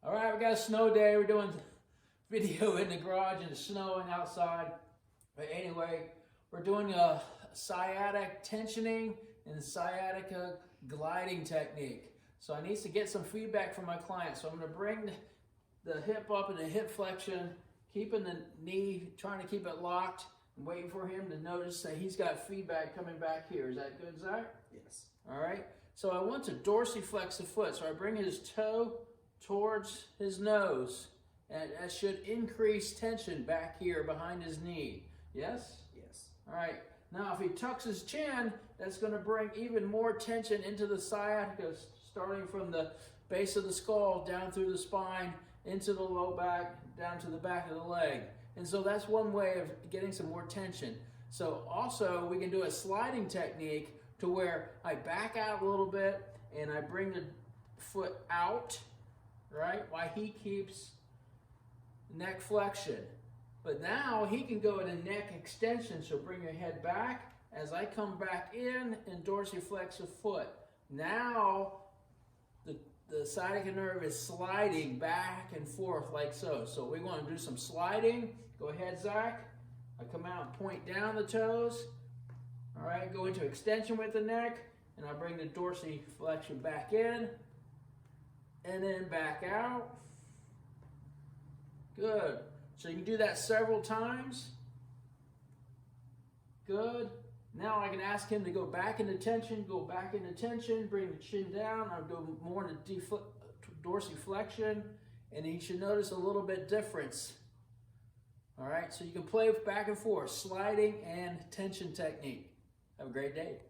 All right, we got a snow day. We're doing video in the garage and it's snowing outside. But anyway, we're doing a sciatic tensioning and sciatica gliding technique. So I need to get some feedback from my client. So I'm going to bring the hip up in the hip flexion, keeping the knee, trying to keep it locked, and waiting for him to notice that he's got feedback coming back here. Is that good, Zach? Yes. All right. So I want to dorsiflex the foot. So I bring his toe towards his nose, and that should increase tension back here behind his knee. Yes? Yes. All right. Now, if he tucks his chin, that's going to bring even more tension into the sciatica, starting from the base of the skull down through the spine, into the low back, down to the back of the leg. And so that's one way of getting some more tension. So also, we can do a sliding technique to where I back out a little bit and I bring the foot out, right, while he keeps neck flexion. But now he can go in a neck extension, so bring your head back as I come back in and dorsiflex the foot. Now the sciatica nerve is sliding back and forth like so. So we're going to do some sliding. Go ahead, Zach. I come out and point down the toes. All right, go into extension with the neck, and I bring the dorsiflexion back in, and then back out. Good. So you can do that several times. Good. Now I can ask him to go back into tension, bring the chin down. I'll go more into dorsiflexion, and he should notice a little bit difference. All right, so you can play back and forth, sliding and tension technique. Have a great day.